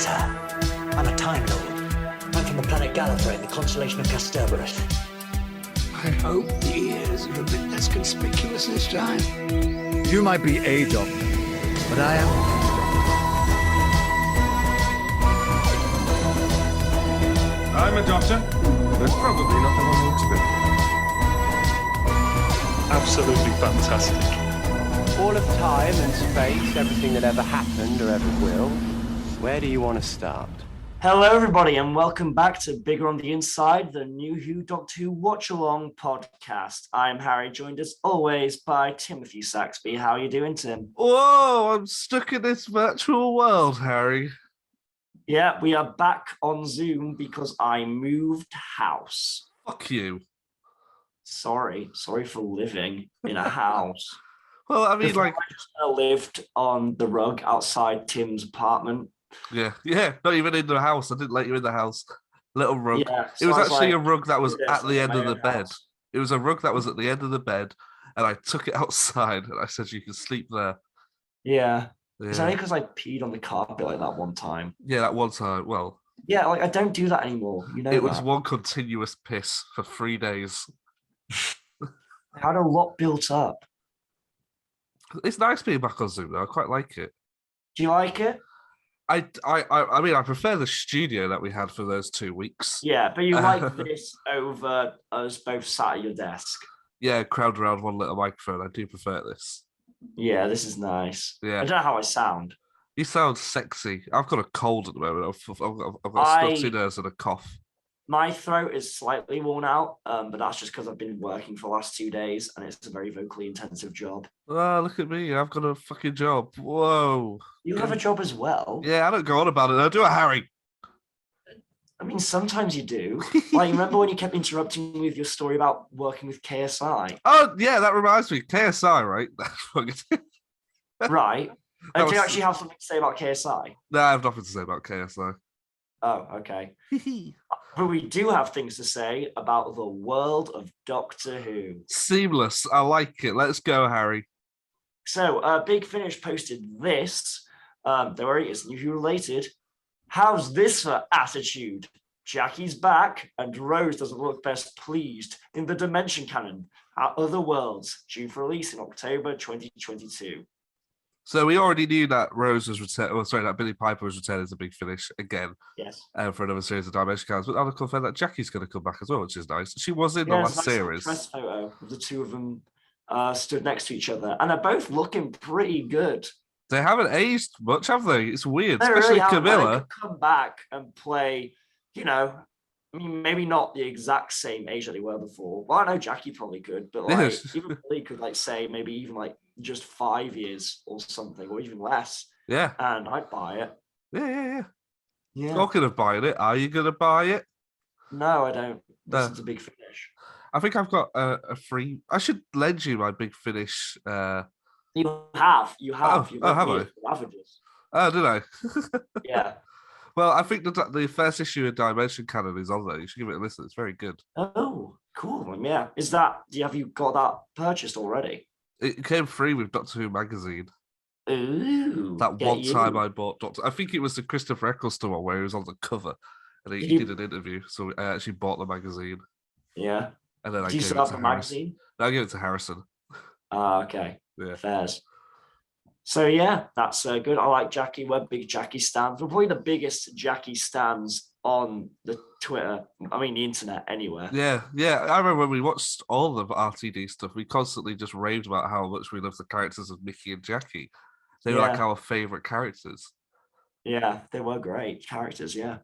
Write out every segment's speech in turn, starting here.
Doctor, I'm a Time Lord. I'm from the planet Gallifrey in the constellation of Kasterborous. I hope the ears are a bit less conspicuous this time. You might be a doctor, but I am. I'm a doctor. That's probably not the one you expect. Absolutely fantastic. All of time and space, everything that ever happened or ever will. Where do you want to start? Hello, everybody, and welcome back to Bigger on the Inside, the new Who Doctor Who watch-along podcast. I'm Harry, joined as always by Timothy Saxby. How are you doing, Tim? Whoa, I'm stuck in this virtual world, Harry. Yeah, we are back on Zoom because I moved house. Fuck you. Sorry for living in a house. Well, I mean, Before like... I just lived on the rug outside Tim's apartment. Yeah, not even in the house. I didn't let you in the house. Little rug. Yeah, it was actually like, a rug that was at the end of the bed. House. It was a rug that was at the end of the bed, and I took it outside, and I said, you can sleep there. Yeah. It's only because I peed on the carpet like that one time. Yeah, that one time. Well... Yeah, like I don't do that anymore. You know it was one continuous piss for 3 days. I had a lot built up. It's nice being back on Zoom, though. I quite like it. Do you like it? I mean, I prefer the studio that we had for those 2 weeks. Yeah, but you like this over us both sat at your desk. Yeah, crowd around one little microphone. I do prefer this. Yeah, this is nice. Yeah. I don't know how I sound. You sound sexy. I've got a cold at the moment. I've got a snotty nose and a cough. My throat is slightly worn out, but that's just because I've been working for the last 2 days, and it's a very vocally intensive job. Oh, look at me. I've got a fucking job. Whoa. You have a job as well? Yeah, I don't go on about it. I do it, Harry. I mean, sometimes you do. Like, remember when you kept interrupting me with your story about working with KSI? Oh, yeah, that reminds me. KSI, right? Right. Do you actually have something to say about KSI? No, I have nothing to say about KSI. Oh, okay. But we do have things to say about the world of Doctor Who. Seamless. I like it. Let's go, Harry. So, Big Finish posted this. There it is, New Who related. How's this for attitude? Jackie's back, and Rose doesn't look best pleased in the Dimension Canon. Our Other Worlds, due for release in October 2022. So we already knew that Rose was that Billie Piper was returning as a Big Finish again. Yes. For another series of Dimension Canons. But I'll confirm that Jackie's going to come back as well, which is nice. She was in the last series. Press photo of the two of them stood next to each other, and they're both looking pretty good. They haven't aged much, have they? It's weird, they especially really Camilla. They could come back and play, I mean, maybe not the exact same age that they were before. Well, I know Jackie probably could, but like even Billy could say maybe even just 5 years or something, or even less. Yeah. And I'd buy it. Yeah. Talking of buying it, are you going to buy it? No, I don't. This is a Big Finish. I think I've got a free... I should lend you my Big Finish... You have. Oh, have I? Oh, did I? Yeah. Well, I think the first issue of Dimension Canon is on there. You should give it a listen. It's very good. Oh, cool. Yeah. Have you got that purchased already? It came free with Doctor Who magazine. Ooh. That one time I bought Doctor... I think it was the Christopher Eccleston one where he was on the cover and he did an interview. So I actually bought the magazine. Yeah. And then Do you still have the magazine? No, I gave it to Harrison. Okay. Yeah. Fairs. So yeah, that's good. I like Jackie. We're big Jackie stans. We're probably the biggest Jackie stans on the Twitter. I mean, the internet, anywhere. Yeah. I remember when we watched all the RTD stuff, we constantly just raved about how much we love the characters of Mickey and Jackie. They were like our favorite characters. Yeah, they were great characters. Yeah.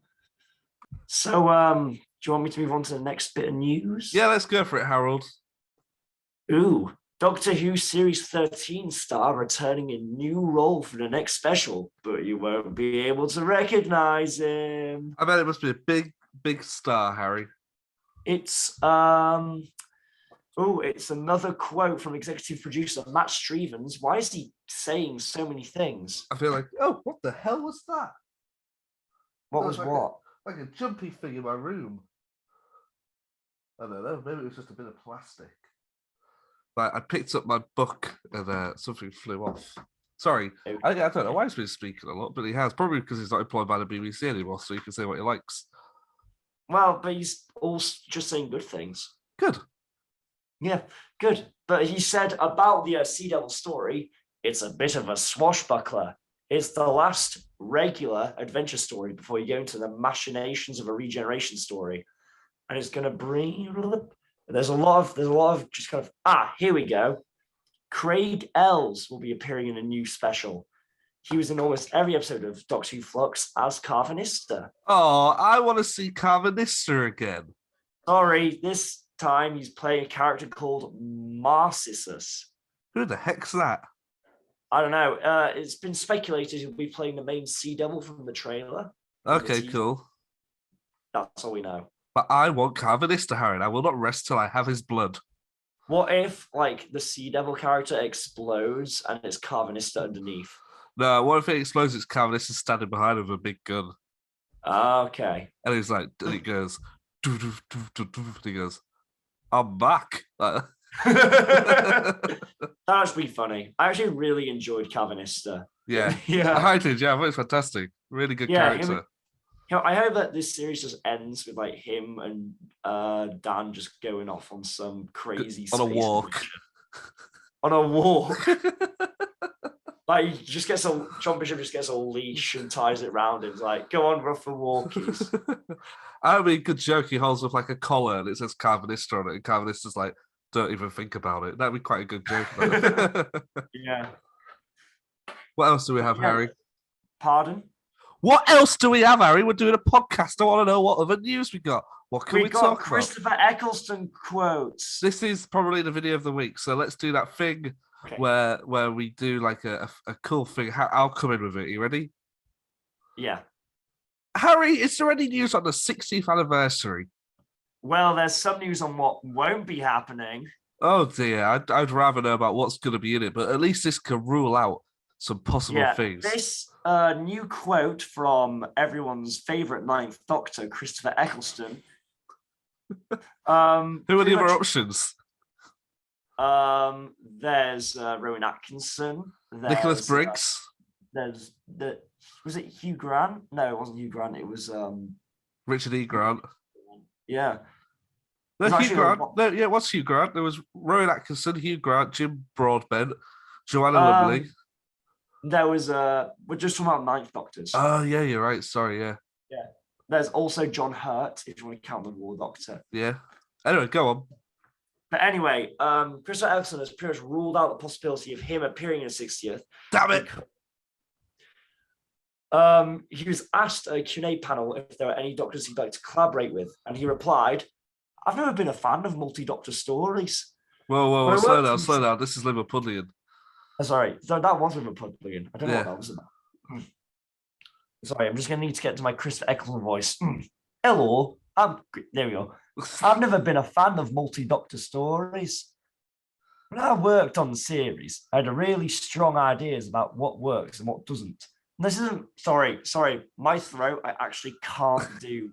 So, do you want me to move on to the next bit of news? Yeah, let's go for it, Harold. Ooh. Doctor Who Series 13 star returning in new role for the next special, but you won't be able to recognize him. I bet it must be a big star, Harry. It's it's another quote from executive producer Matt Strevens. Why is he saying so many things? I feel like, oh, what the hell was that? What was like what? Like a jumpy thing in my room. I don't know, maybe it was just a bit of plastic. Like I picked up my book and something flew off. Sorry, I don't know why he's been speaking a lot, but he has. Probably because he's not employed by the BBC anymore, so he can say what he likes. Well, but he's also just saying good things. Good. Yeah, good. But he said about the Sea Devil story, it's a bit of a swashbuckler. It's the last regular adventure story before you go into the machinations of a regeneration story, and it's going to bring. There's a lot of just kind of here we go. Craig Ells will be appearing in a new special. He was in almost every episode of Doctor Who Flux as Carvanista. Oh, I want to see Carvanista again. Sorry, this time he's playing a character called Narcissus. Who the heck's that? I don't know. It's been speculated he'll be playing the main Sea Devil from the trailer. Okay, cool. That's all we know. But I want Carvanista, Harry. I will not rest till I have his blood. What if, like, the Sea Devil character explodes and it's Carvanista underneath? No, what if it explodes? It's Carvanista standing behind him with a big gun. Okay. And he's like, and he goes, doo, doo, doo, doo, doo, and he goes, I'm back. That would be funny. I actually really enjoyed Carvanista. Yeah. Yeah. I did, yeah. I thought it was fantastic. Really good character. I hope that this series just ends with like him and Dan just going off on some crazy on a space walk. adventure. On a walk. Like he just gets John Bishop just gets a leash and ties it around him. He's like, go on, rough for walkies. I mean, good joke. He holds up like a collar and it says Carvanista on it, and Carvanista's like, don't even think about it. That'd be quite a good joke. Yeah. What else do we have, Harry? Pardon? What else do we have, Harry? We're doing a podcast. I want to know what other news we got. What can we talk about? Christopher Eccleston quotes. This is probably the video of the week, so let's do that thing where we do like a cool thing. I'll come in with it. You ready? Yeah. Harry, is there any news on the 60th anniversary? Well, there's some news on what won't be happening. Oh dear, I'd rather know about what's going to be in it, but at least this can rule out some possible things. This new quote from everyone's favourite Ninth Doctor, Christopher Eccleston. Who are the other options? There's Rowan Atkinson. Nicholas Briggs. Was it Hugh Grant? No, it wasn't Hugh Grant. It was Richard E. Grant. Yeah. No, Hugh Grant. No, yeah, what's Hugh Grant? There was Rowan Atkinson, Hugh Grant, Jim Broadbent, Joanna Lumley. There was we're just talking about Ninth Doctors. Oh yeah, you're right. Sorry, yeah. Yeah. There's also John Hurt, if you want to count the War Doctor. Yeah. Anyway, go on. But anyway, Christopher Eccleston has pretty much ruled out the possibility of him appearing in the 60th. Damn it. He was asked a Q&A panel if there are any doctors he'd like to collaborate with, and he replied, I've never been a fan of multi-doctor stories. Whoa, slow down. This is Liverpudlian. Sorry, that was Liverpudlian. I don't know what that was about. Sorry, I'm just going to need to get to my Christopher Eccleston voice. Hello, there we go. I've never been a fan of multi-doctor stories. When I worked on the series, I had really strong ideas about what works and what doesn't. And this isn't, sorry, my throat, I actually can't do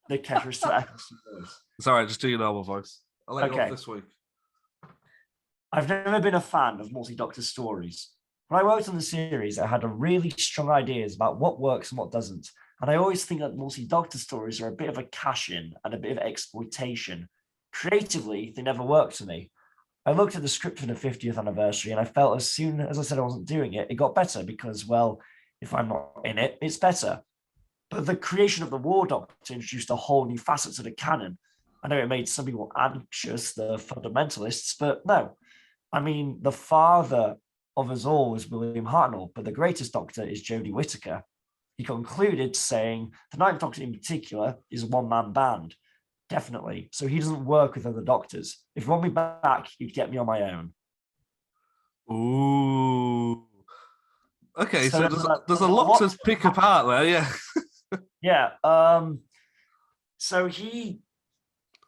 the Christopher Eccleston voice. It's all right, just do your normal voice. I'll let you off this week. I've never been a fan of multi-doctor stories. When I worked on the series, I had a really strong ideas about what works and what doesn't. And I always think that multi-doctor stories are a bit of a cash-in and a bit of exploitation. Creatively, they never worked for me. I looked at the script for the 50th anniversary and I felt as soon as I said I wasn't doing it, it got better because, well, if I'm not in it, it's better. But the creation of the War Doctor introduced a whole new facet to the canon. I know it made some people anxious, the fundamentalists, but no. I mean, the father of us all was William Hartnell, but the greatest Doctor is Jodie Whittaker. He concluded saying the Ninth Doctor in particular is a one-man band. Definitely. So he doesn't work with other doctors. If you want me back, you'd get me on my own. Ooh. Okay, so there's a lot to pick apart there, yeah. Yeah.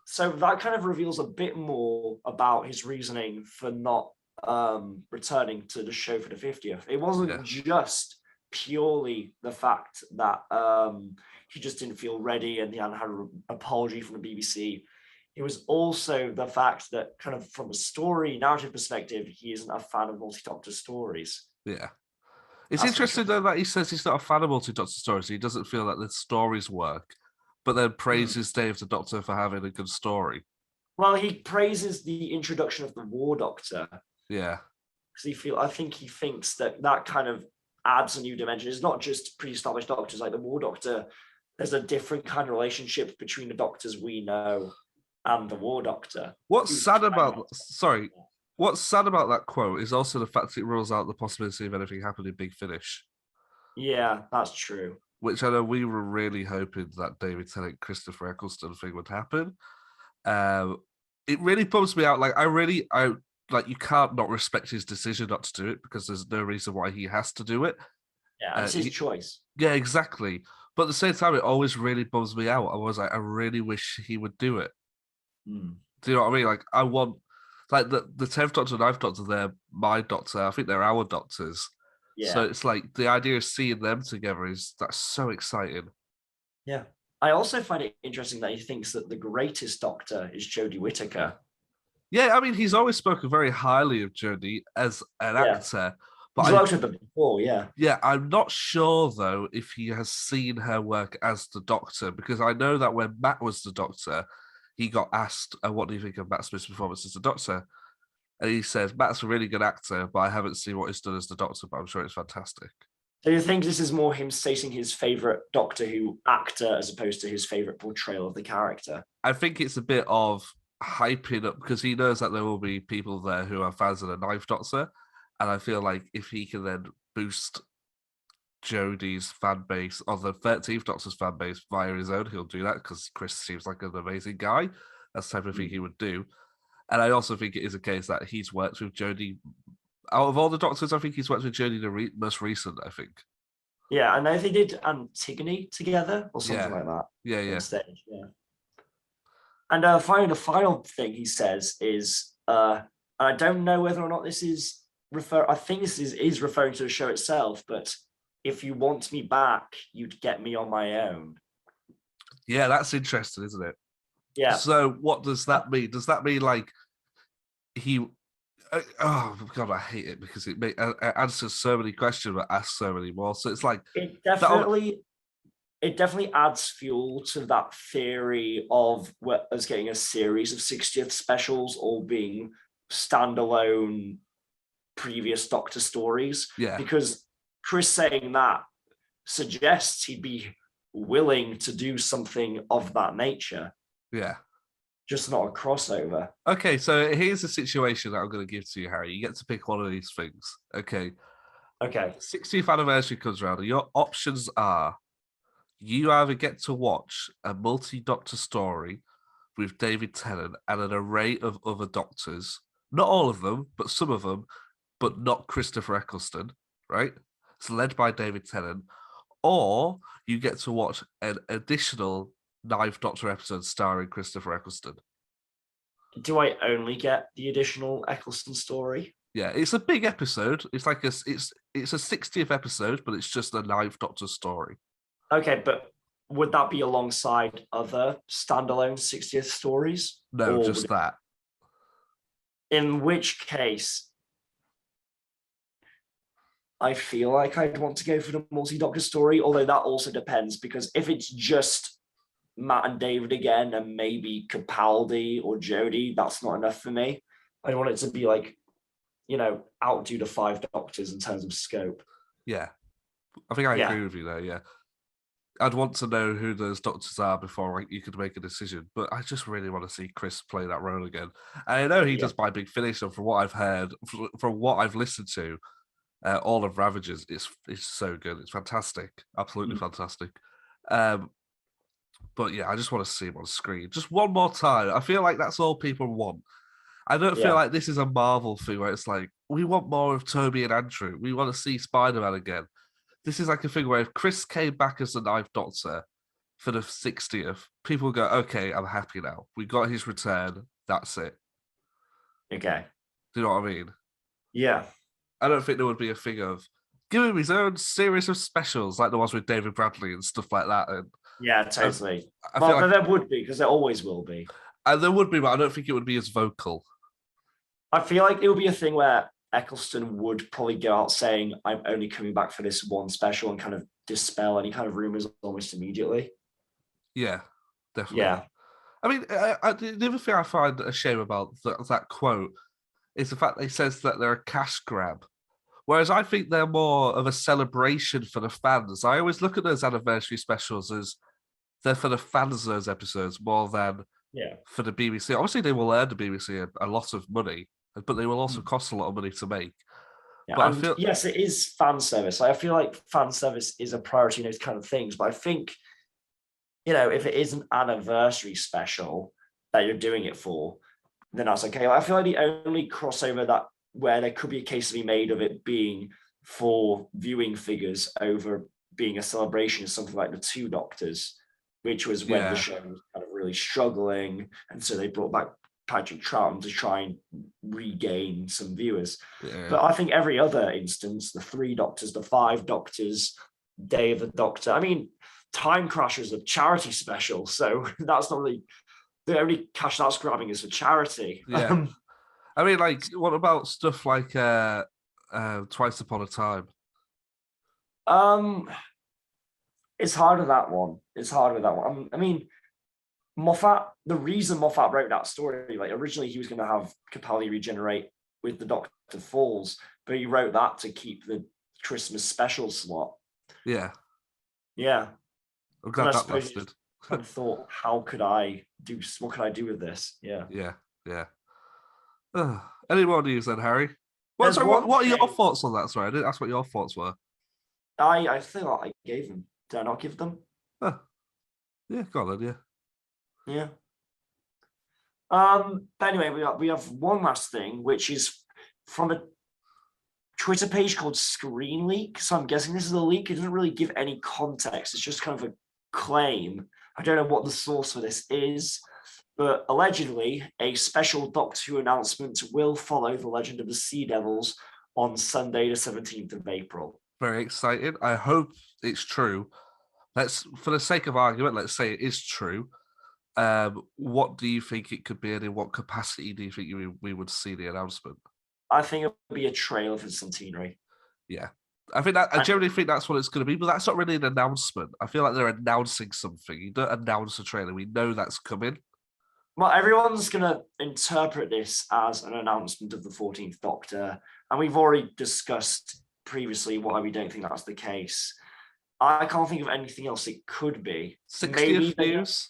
So that kind of reveals a bit more about his reasoning for not returning to the show for the 50th. It wasn't just purely the fact that he just didn't feel ready and he hadn't had an apology from the BBC. It was also the fact that kind of from a story narrative perspective, he isn't a fan of multi-doctor stories. Yeah. It's interesting though that he says he's not a fan of multi-Doctor stories. He doesn't feel that the stories work, but then praises Dave the Doctor for having a good story. Well, he praises the introduction of the War Doctor. Yeah. Because I think he thinks that kind of adds a new dimension. It's not just pre-established Doctors like the War Doctor. There's a different kind of relationship between the Doctors we know and the War Doctor. What's sad about that quote is also the fact it rules out the possibility of anything happening in Big Finish. Yeah, that's true. Which I know we were really hoping that David Tennant, Christopher Eccleston thing would happen. It really bums me out. Like you can't not respect his decision not to do it because there's no reason why he has to do it. Yeah, it's his choice. Yeah, exactly. But at the same time, it always really bums me out. I was like, I really wish he would do it. Mm. Do you know what I mean? Like, I want, like the 10th Doctor and 9th Doctor, they're my Doctor. I think they're our Doctors. Yeah. So it's like the idea of seeing them together that's so exciting. Yeah. I also find it interesting that he thinks that the greatest Doctor is Jodie Whittaker. Yeah, I mean, he's always spoken very highly of Jodie as an actor. But he's worked with them before, yeah. Yeah, I'm not sure, though, if he has seen her work as the Doctor, because I know that when Matt was the Doctor, he got asked, what do you think of Matt Smith's performance as the Doctor? And he says, Matt's a really good actor, but I haven't seen what he's done as the Doctor, but I'm sure it's fantastic. So you think this is more him stating his favourite Doctor Who actor as opposed to his favourite portrayal of the character? I think it's a bit of hyping up, because he knows that there will be people there who are fans of the 9th Doctor, and I feel like if he can then boost Jodie's fan base or the 13th Doctor's fan base via his own, he'll do that because Chris seems like an amazing guy. That's the type of thing he would do. And I also think it is a case that he's worked with Jodie. Out of all the Doctors, I think he's worked with Jodie the most recent, I think. Yeah, and they did Antigone together or something like that. Yeah. On stage, yeah. And finally, the final thing he says is, I don't know whether or not this is I think this is referring to the show itself, but if you want me back, you'd get me on my own. Yeah, that's interesting, isn't it? Yeah. So what does that mean? Does that mean like he... oh, God, I hate it because it answers so many questions but asks so many more. So it's like... It definitely adds fuel to that theory of us getting a series of 60th specials all being standalone previous Doctor stories. Yeah. Because Chris saying that suggests he'd be willing to do something of that nature. Yeah. Just not a crossover. Okay, so here's the situation that I'm going to give to you, Harry. You get to pick one of these things. Okay. 60th anniversary comes around, and your options are you either get to watch a multi-Doctor story with David Tennant and an array of other Doctors, not all of them, but some of them, but not Christopher Eccleston, right? It's led by David Tennant. Or you get to watch an additional 9th Doctor episode starring Christopher Eccleston. Do I only get the additional Eccleston story? Yeah, it's a big episode. It's like it's a 60th episode, but it's just a 9th Doctor story. Okay, but would that be alongside other standalone 60th stories? No, just that. In which case, I feel like I'd want to go for the multi-Doctor story, although that also depends, because if it's just Matt and David again and maybe Capaldi or Jodie, that's not enough for me. I want it to be like, outdo the 5 Doctors in terms of scope. Yeah. I think I agree with you there, yeah. I'd want to know who those Doctors are before you could make a decision, but I just really want to see Chris play that role again. And I know he does by Big Finish, and from what I've heard, from what I've listened to, all of Ravagers, it's so good. It's fantastic. Absolutely fantastic. But yeah, I just want to see him on screen. Just one more time. I feel like that's all people want. I don't feel like this is a Marvel thing where it's like, we want more of Toby and Andrew. We want to see Spider-Man again. This is like a thing where if Chris came back as the 9th Doctor for the 60th, people go, okay, I'm happy now. We got his return. That's it. Okay. Do you know what I mean? Yeah. I don't think there would be a thing of give him his own series of specials like the ones with David Bradley and stuff like that. And yeah, totally. I feel like there would be, because there always will be. And there would be, but I don't think it would be as vocal. I feel like it would be a thing where Eccleston would probably go out saying, I'm only coming back for this one special, and kind of dispel any kind of rumors almost immediately. Yeah, definitely. Yeah. I mean, the other thing I find a shame about that quote is the fact that he says that they're a cash grab. Whereas I think they're more of a celebration for the fans. I always look at those anniversary specials as they're for the fans, those episodes, more than for the BBC. Obviously, they will earn the BBC a lot of money, but they will also cost a lot of money to make. Yeah, but and yes, it is fan service. I feel like fan service is a priority in those kind of things. But I think, if it is an anniversary special that you're doing it for, then that's okay. I feel like the only crossover that where there could be a case to be made of it being for viewing figures over being a celebration is something like the Two Doctors, which was when the show was kind of really struggling, and so they brought back Patrick Troughton to try and regain some viewers. But I think every other instance, the Three Doctors, the Five Doctors, Day of the Doctor, I mean, Time Crashers, a charity special, so that's not really the only cash that's grabbing is for charity. Yeah. I mean, like, what about stuff like Twice Upon a Time? It's hard with that one. I mean, Moffat, the reason Moffat wrote that story, like originally he was going to have Capaldi regenerate with the Doctor Falls, but he wrote that to keep the Christmas special slot. Yeah. I'm glad that lasted. I thought, what could I do with this? Yeah. Any more news then, Harry? What are your thoughts on that? Sorry, I didn't ask what your thoughts were. I feel like I gave them. Did I not give them? Yeah, go on then, yeah. But anyway, we have one last thing, which is from a Twitter page called Screen Leak. So I'm guessing this is a leak. It doesn't really give any context. It's just kind of a claim. I don't know what the source for this is, but allegedly a special Doctor Who announcement will follow The Legend of the Sea Devils on Sunday, the 17th of April. Very excited. I hope it's true. For the sake of argument, let's say it is true. What do you think it could be, and in what capacity do you think we would see the announcement? I think it would be a trailer for the centenary. Yeah. I generally think that's what it's going to be, but that's not really an announcement. I feel like they're announcing something. You don't announce a trailer. We know that's coming. Well, everyone's going to interpret this as an announcement of the 14th Doctor, and we've already discussed previously why we don't think that's the case. I can't think of anything else it could be. 60th news?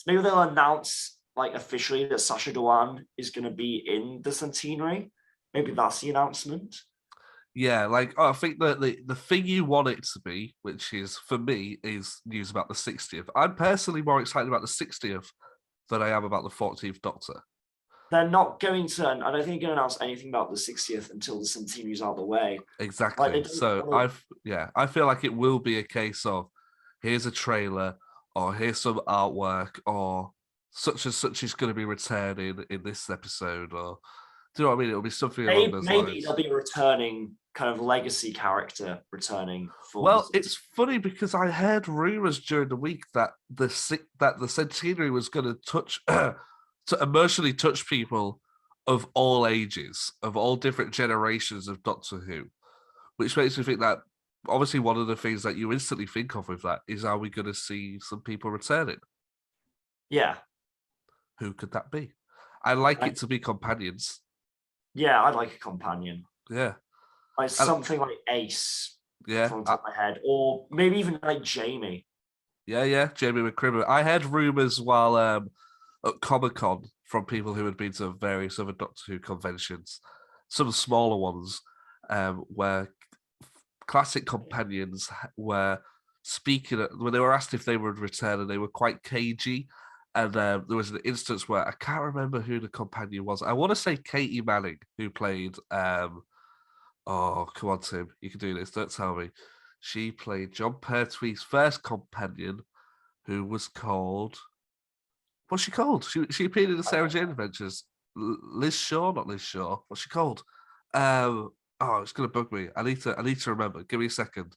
Maybe they'll announce officially that Sacha Dhawan is going to be in the centenary. Maybe that's the announcement. Yeah, I think that the thing you want it to be, which is, for me, is news about the 60th. I'm personally more excited about the 60th than I am about the 14th Doctor. They're not going to, I don't think they're going to announce anything about the 60th until the centenary's out of the way. Exactly. I feel like it will be a case of, here's a trailer, or here's some artwork, or such and such is going to be returning in this episode, or do you know what I mean? It'll be something along those lines. Maybe there'll be a returning kind of legacy character returning. It's funny because I heard rumors during the week that the centenary was going to touch to emotionally touch people of all ages, of all different generations of Doctor Who, which makes me think that obviously one of the things that you instantly think of with that is, are we going to see some people returning? Yeah. Who could that be? I like it to be companions. Yeah, I'd like a companion. Yeah. Something like Ace. Yeah. From the top of my head. Or maybe even like Jamie. Yeah, Jamie McCrimmon. I heard rumours while at Comic-Con from people who had been to various other Doctor Who conventions, some smaller ones, where classic companions were speaking, when they were asked if they would return, and they were quite cagey. And there was an instance where I can't remember who the companion was. I want to say Katie Manning, who played... oh, come on, Tim. You can do this. Don't tell me. She played John Pertwee's first companion, who was called... What's she called? She appeared in the Sarah Jane Adventures. Liz Shaw? Not Liz Shaw. What's she called? It's going to bug me. I need to remember. Give me a second.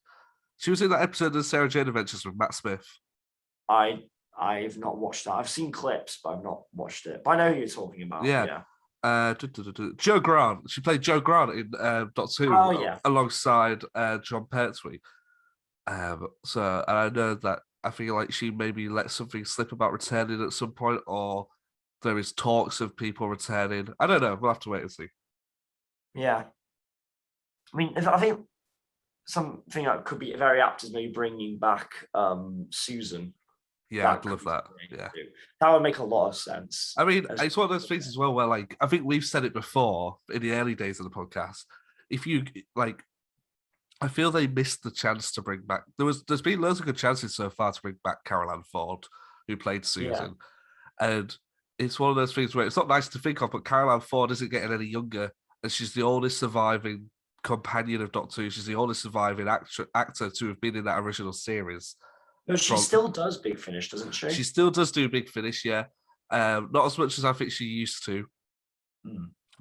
She was in that episode of the Sarah Jane Adventures with Matt Smith. I've not watched that. I've seen clips, but I've not watched it. But I know who you're talking about. Yeah. Joe Grant. She played Joe Grant in Doctor Who alongside John Pertwee. So and I know that I feel like she maybe let something slip about returning at some point, or there is talks of people returning. I don't know. We'll have to wait and see. Yeah. I mean, I think something that could be very apt is maybe bringing back Susan. Yeah, I'd love that. Yeah, that would make a lot of sense. I mean, it's one of those things as well where, like, I think we've said it before in the early days of the podcast. If you like, I feel they missed the chance to bring back. There's been loads of good chances so far to bring back Carol Ann Ford, who played Susan, and it's one of those things where it's not nice to think of, but Carol Ann Ford isn't getting any younger, and she's the oldest surviving companion of Doctor Who. She's the oldest surviving actor to have been in that original series. No, she still does Big Finish, doesn't she? She still does do Big Finish, yeah. Not as much as I think she used to.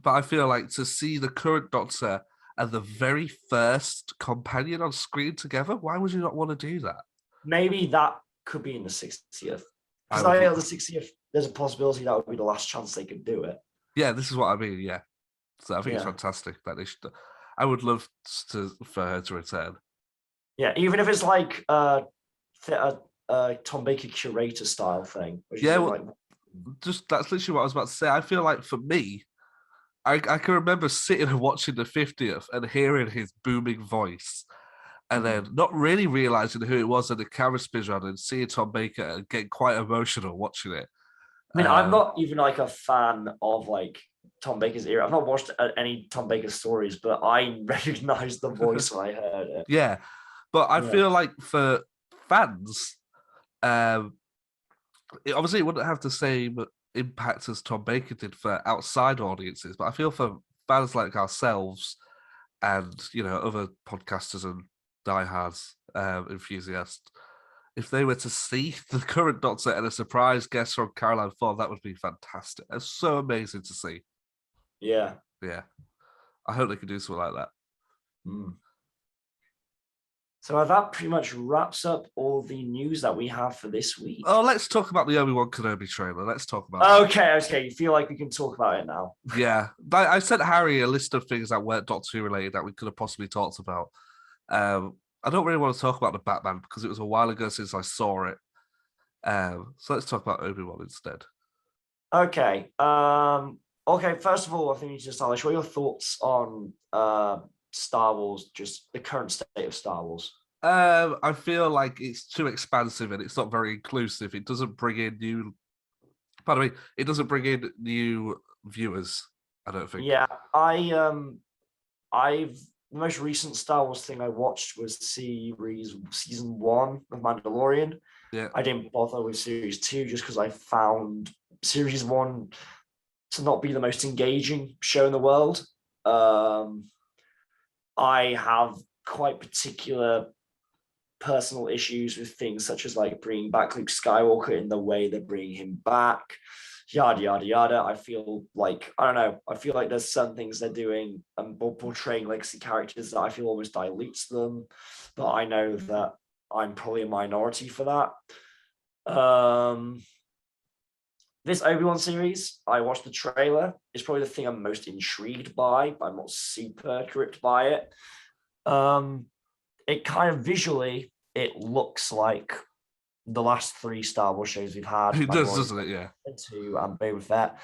But I feel like to see the current Doctor and the very first companion on screen together, why would you not want to do that? Maybe that could be in the 60th. Because I know the 60th, there's a possibility that would be the last chance they could do it. Yeah, this is what I mean, yeah. So I think it's fantastic that they should. I would love for her to return. Yeah, even if it's like a Tom Baker curator style thing. Yeah, just that's literally what I was about to say. I feel like for me, I can remember sitting and watching the 50th and hearing his booming voice, and then not really realizing who it was, and the camera spins around and seeing Tom Baker and getting quite emotional watching it. I mean, I'm not even like a fan of like Tom Baker's era. I've not watched any Tom Baker stories, but I recognized the voice when I heard it. Yeah, but I feel like for fans, obviously it wouldn't have the same impact as Tom Baker did for outside audiences, but I feel for fans like ourselves and, you know, other podcasters and diehards enthusiasts, if they were to see the current Doctor and a surprise guest from Carol Ann Ford, that would be fantastic. It's so amazing to see. Yeah. I hope they can do something like that. So that pretty much wraps up all the news that we have for this week. Oh, let's talk about the Obi-Wan Kenobi trailer. Let's talk about Okay. You feel like we can talk about it now? Yeah. I sent Harry a list of things that weren't Doctor Who related that we could have possibly talked about. I don't really want to talk about the Batman because it was a while ago since I saw it. So let's talk about Obi-Wan instead. Okay. First of all, I think you need to establish what are your thoughts on Star Wars, just the current state of Star Wars. I feel like it's too expansive and it's not very inclusive. It doesn't bring in new viewers, I don't think. Yeah, the most recent Star Wars thing I watched was season 1 of Mandalorian. Yeah. I didn't bother with series 2 just because I found series 1 to not be the most engaging show in the world. I have quite particular personal issues with things such as like bringing back Luke Skywalker in the way they're bringing him back, yada, yada, yada. I feel like, I don't know, I feel like there's some things they're doing and portraying legacy characters that I feel almost dilutes them, but I know that I'm probably a minority for that. This Obi-Wan series, I watched the trailer. It's probably the thing I'm most intrigued by, but I'm not super gripped by it. It kind of visually, it looks like the last 3 Star Wars shows we've had. It does, doesn't it? Yeah. To Boba Fett.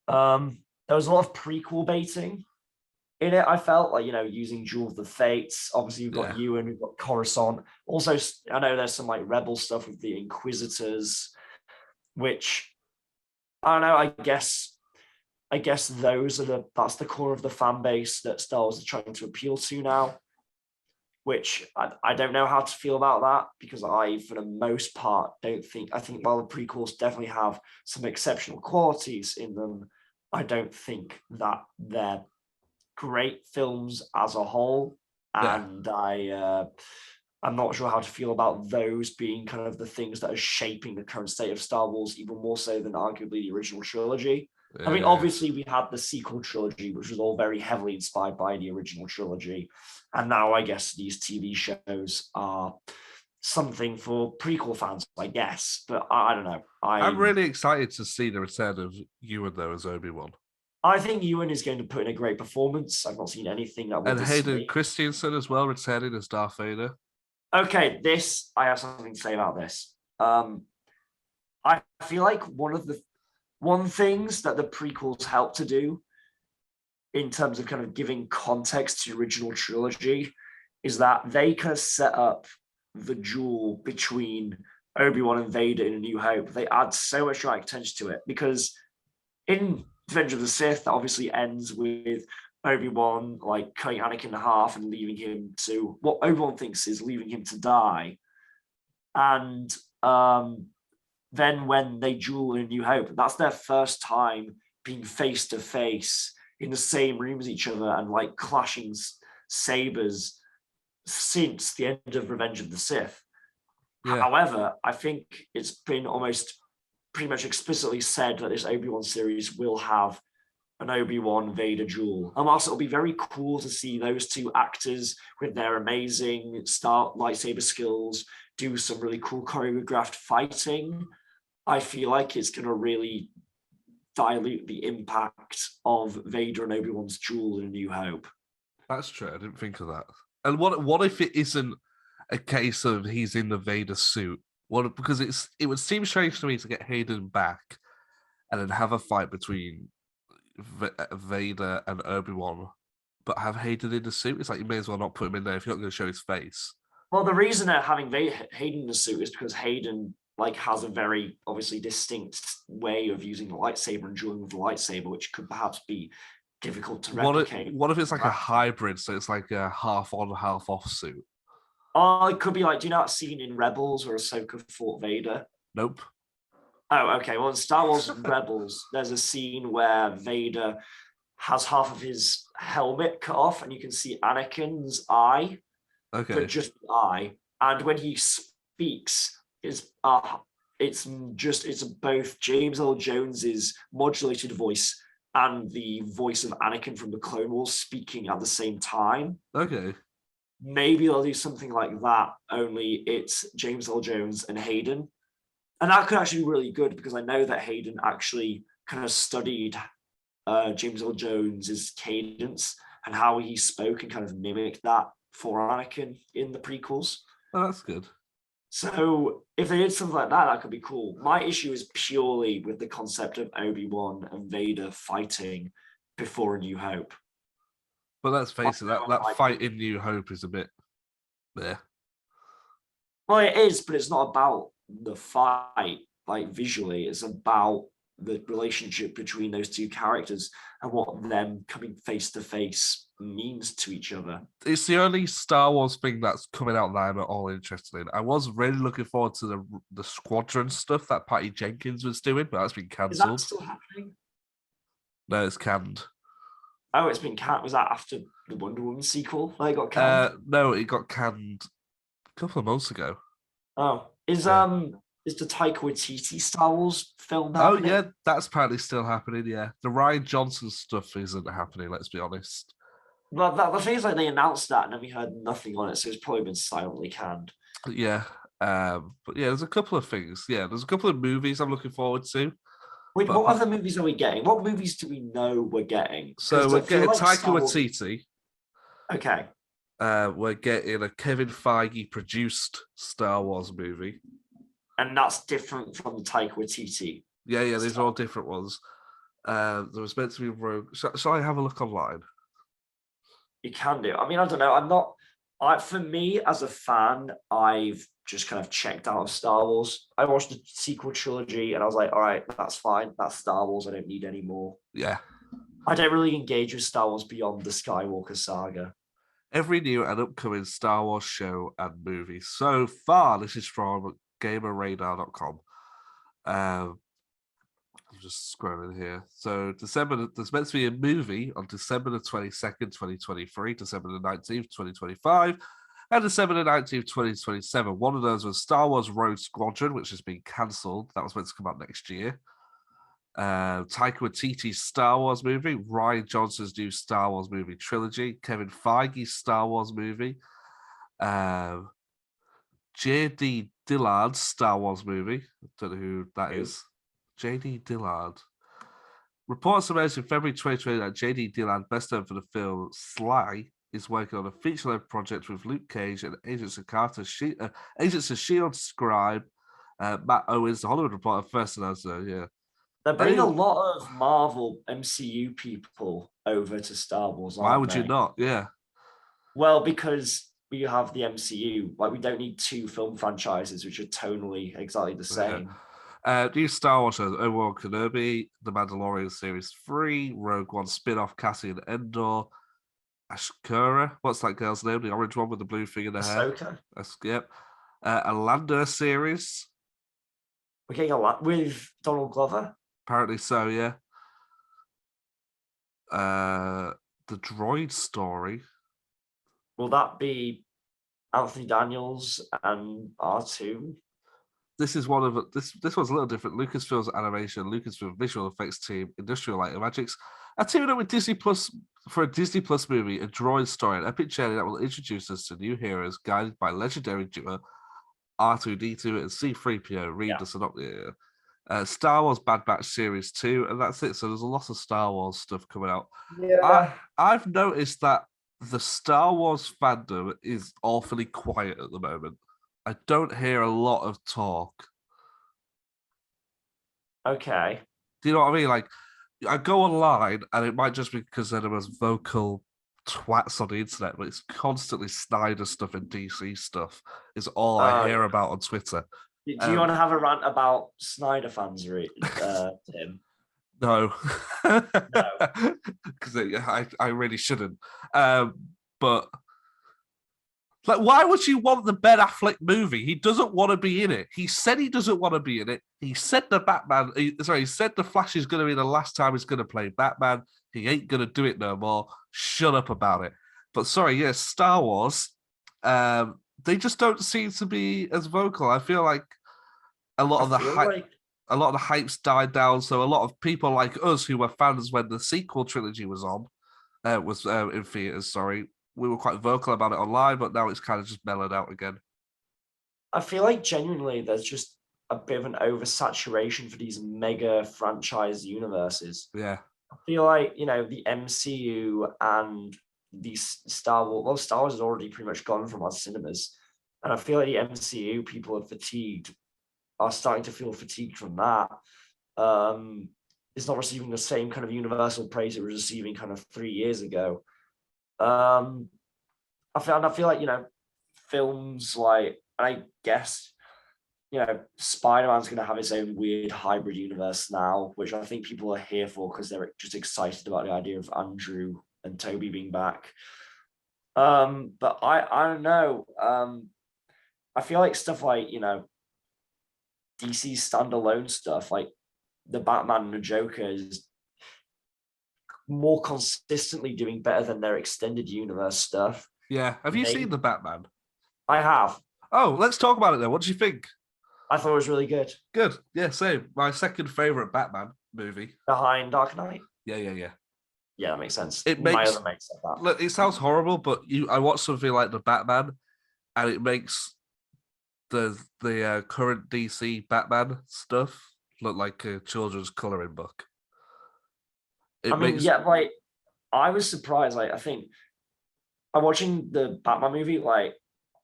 There was a lot of prequel baiting in it. I felt like, using Jewel of the Fates. Obviously, we've got Ewan, we've got Coruscant. Also, I know there's some like rebel stuff with the Inquisitors, which I don't know. I guess that's the core of the fan base that Star Wars are trying to appeal to now. Which I don't know how to feel about that because I, for the most part, I think while the prequels definitely have some exceptional qualities in them, I don't think that they're great films as a whole. Yeah. And I'm not sure how to feel about those being kind of the things that are shaping the current state of Star Wars, even more so than arguably the original trilogy. Yeah. I mean, obviously we had the sequel trilogy, which was all very heavily inspired by the original trilogy. And now I guess these TV shows are something for prequel fans, I guess. But I don't know. I'm really excited to see the return of Ewan though as Obi-Wan. I think Ewan is going to put in a great performance. I've not seen anything that would And Hayden dissuade. Christensen as well, returning as Darth Vader. Okay, I have something to say about this. I feel like one things that the prequels help to do in terms of kind of giving context to the original trilogy is that they kind of set up the duel between Obi-Wan and Vader in A New Hope. They add so much dramatic attention to it because in Revenge of the Sith, that obviously ends with Obi-Wan like cutting Anakin in half and leaving him to what Obi-Wan thinks is leaving him to die. And then when they duel in A New Hope, that's their first time being face to face in the same room as each other and like clashing sabers since the end of Revenge of the Sith. Yeah. However, I think it's been almost pretty much explicitly said that this Obi-Wan series will have an Obi-Wan Vader duel. And whilst it'll be very cool to see those two actors with their amazing lightsaber skills do some really cool choreographed fighting, I feel like it's going to really dilute the impact of Vader and Obi-Wan's duel in A New Hope. That's true. I didn't think of that. And what if it isn't a case of he's in the Vader suit? Because it would seem strange to me to get Hayden back and then have a fight between Vader and Obi-Wan, but have Hayden in the suit. It's like you may as well not put him in there if you're not going to show his face. Well, the reason they're having Hayden in the suit is because Hayden has a very obviously distinct way of using the lightsaber and dueling with the lightsaber, which could perhaps be difficult to replicate. What if it's like a hybrid, so it's like a half on, half off suit? Oh, it could be like, do you know that scene in Rebels where Ahsoka fought Vader? Nope. Oh, okay. Well, in Star Wars Rebels, there's a scene where Vader has half of his helmet cut off, and you can see Anakin's eye. Okay. But just the eye, and when he speaks, it's both James Earl Jones's modulated voice and the voice of Anakin from the Clone Wars speaking at the same time. Okay. Maybe they'll do something like that, only it's James Earl Jones and Hayden. And that could actually be really good because I know that Hayden actually kind of studied James Earl Jones's cadence and how he spoke and kind of mimicked that for Anakin in the prequels. Oh, that's good. So if they did something like that, that could be cool. My issue is purely with the concept of Obi-Wan and Vader fighting before A New Hope. But let's face it, that fight in New Hope is a bit there. Well, it is, but it's not about the fight, like visually. It's about the relationship between those two characters and what them coming face to face means to each other. It's the only Star Wars thing that's coming out that I'm at all interested in. I was really looking forward to the Squadron stuff that Patty Jenkins was doing, but that's been cancelled. Is that still happening? No, it's canned. Oh, it's been canned. Was that after the Wonder Woman sequel? It got canned? No, it got canned a couple of months ago. Oh, is the Taika Waititi Star Wars film happening? Oh yeah, that's apparently still happening. Yeah, the Rian Johnson stuff isn't happening. Let's be honest. Well, the thing is, like, they announced that and then we heard nothing on it, so it's probably been silently canned. Yeah, but yeah, there's a couple of things. Yeah, there's a couple of movies I'm looking forward to. Wait, what other movies are we getting? What movies do we know we're getting? So we're getting Taika Waititi. Okay. We're getting a Kevin Feige produced Star Wars movie. And that's different from the Taika Waititi. Yeah, these are all different ones. There was meant to be Rogue. Shall I have a look online? You can do. I mean, I don't know. For me, as a fan, I've just kind of checked out of Star Wars. I watched the sequel trilogy and I was like, all right, that's fine. That's Star Wars. I don't need any more. Yeah. I don't really engage with Star Wars beyond the Skywalker saga. Every new and upcoming Star Wars show and movie so far. This is from GamerRadar.com. I'm just scrolling here. So December, there's meant to be a movie on December the 22nd, 2023, December the 19th, 2025, and December the 19th, 2027. One of those was Star Wars Rogue Squadron, which has been cancelled. That was meant to come out next year. Taika Waititi's Star Wars movie, Rian Johnson's new Star Wars movie trilogy, Kevin Feige's Star Wars movie, J.D. Dillard's Star Wars movie. I don't know who that is. J.D. Dillard. Reports emerged in February 2020 that J.D. Dillon, best known for the film Sly, is working on a feature-length project with Luke Cage and Agents of S.H.I.E.L.D. scribe Matt Owens, the Hollywood Reporter, first announced yeah. They're bringing a lot of Marvel MCU people over to Star Wars, aren't Why would they? you not? Yeah. Well, because we have the MCU. Like, we don't need two film franchises which are tonally exactly the same. New Star Wars shows Obi-Wan Kenobi, The Mandalorian Series 3, Rogue One spin-off Cassian Endor, Ashkura, what's that girl's name? The orange one with the blue thing in her hair? Ahsoka. Yep. A Lando series. We're getting a lot with Donald Glover. Apparently so, yeah. The droid story. Will that be Anthony Daniels and R2? This is one of this one's a little different. Lucasfilm's animation, Lucasfilm visual effects team, Industrial Light and Magics are teaming up with Disney Plus for a Disney Plus movie, a droid story, an epic journey that will introduce us to new heroes guided by legendary duo R2D2 and C3PO. Read the synopsis. Star Wars Bad Batch Series 2, and that's it. So there's a lot of Star Wars stuff coming out. Yeah. I've noticed that the Star Wars fandom is awfully quiet at the moment. I don't hear a lot of talk. Okay. Do you know what I mean? Like, I go online, and it might just be because they're the most vocal twats on the internet, but it's constantly Snyder stuff and DC stuff is all I hear about on Twitter. Do you want to have a rant about Snyder fans, Tim? No, because I really shouldn't. But like, why would you want the Ben Affleck movie? He doesn't want to be in it. He said he doesn't want to be in it. He said he said the Flash is going to be the last time he's going to play Batman. He ain't going to do it no more. Shut up about it. But sorry, yes, Star Wars. They just don't seem to be as vocal. I feel like a lot of the hype's died down. So a lot of people like us who were fans when the sequel trilogy was on, in theaters. Sorry, we were quite vocal about it online, but now it's kind of just mellowed out again. I feel like genuinely there's just a bit of an oversaturation for these mega franchise universes. Yeah. I feel like, the MCU and these Star Wars has already pretty much gone from our cinemas. And I feel like the MCU people are starting to feel fatigued from that. It's not receiving the same kind of universal praise it was receiving kind of 3 years ago. I feel like, films like, I guess, Spider-Man's going to have its own weird hybrid universe now, which I think people are here for because they're just excited about the idea of Andrew and Toby being back. But I don't know. I feel like stuff like, DC standalone stuff, like the Batman and the Joker, is more consistently doing better than their extended universe stuff. Yeah. Have you seen the Batman? I have. Oh, let's talk about it then. What do you think? I thought it was really good. Good. Yeah, same. My second favorite Batman movie. Behind Dark Knight? Yeah. Yeah, that makes sense. My other mate said that. Look, it sounds horrible, but I watch something like the Batman, and it makes the current DC Batman stuff look like a children's coloring book. I was surprised. Like, I think I'm watching the Batman movie. Like,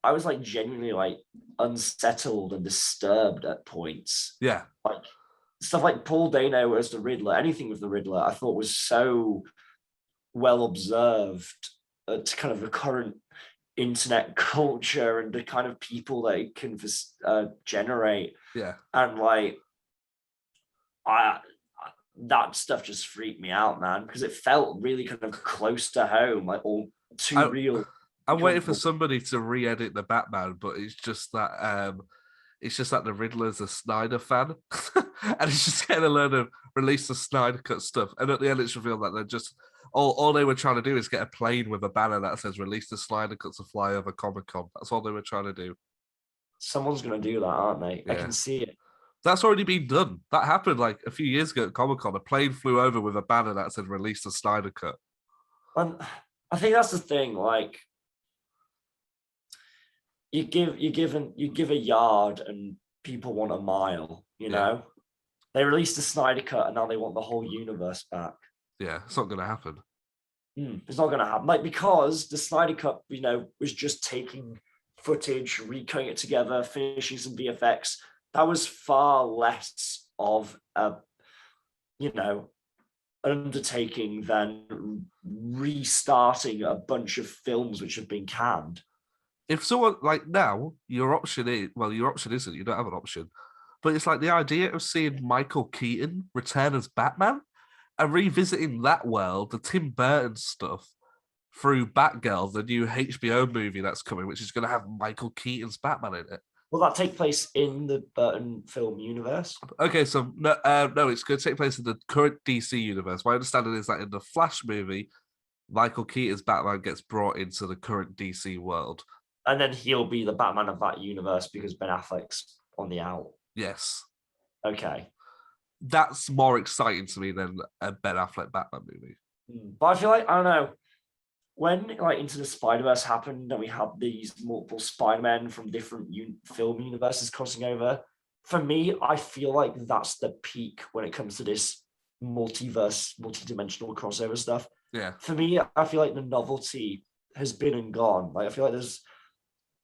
I was like genuinely like unsettled and disturbed at points. Yeah, like stuff like Paul Dano as the Riddler. Anything with the Riddler, I thought was so well observed to kind of the current internet culture and the kind of people that it can generate. Yeah, and like that stuff just freaked me out, man, because it felt really kind of close to home, like all too real. I'm waiting for somebody to re-edit the Batman, but it's just that the Riddler's a Snyder fan, and he's just getting a load of release the Snyder cut stuff. And at the end, it's revealed that they're just all they were trying to do is get a plane with a banner that says "Release the Snyder cut" to fly over Comic-Con. That's all they were trying to do. Someone's going to do that, aren't they? Yeah. I can see it. That's already been done. That happened like a few years ago at Comic-Con. A plane flew over with a banner that said "Release the Snyder cut." And I think that's the thing. Like, you give a yard and people want a mile, you know? They released the Snyder Cut, and now they want the whole universe back. Yeah, it's not going to happen. It's not going to happen, like, because the Snyder Cut, was just taking footage, recutting it together, finishing some VFX. That was far less of a, undertaking than restarting a bunch of films which have been canned. If someone like now, your option isn't, you don't have an option, but it's like the idea of seeing Michael Keaton return as Batman and revisiting that world, the Tim Burton stuff, through Batgirl, the new HBO movie that's coming, which is going to have Michael Keaton's Batman in it. Will that take place in the Burton film universe? Okay, so no, it's going to take place in the current DC universe. My understanding is that in the Flash movie, Michael Keaton's Batman gets brought into the current DC world. And then he'll be the Batman of that universe because Ben Affleck's on the out. Yes. Okay. That's more exciting to me than a Ben Affleck Batman movie. But I feel like, I don't know, when Into the Spider-Verse happened and we had these multiple Spider-Men from different film universes crossing over, for me, I feel like that's the peak when it comes to this multi-dimensional crossover stuff. Yeah. For me, I feel like the novelty has been and gone. Like, I feel like there's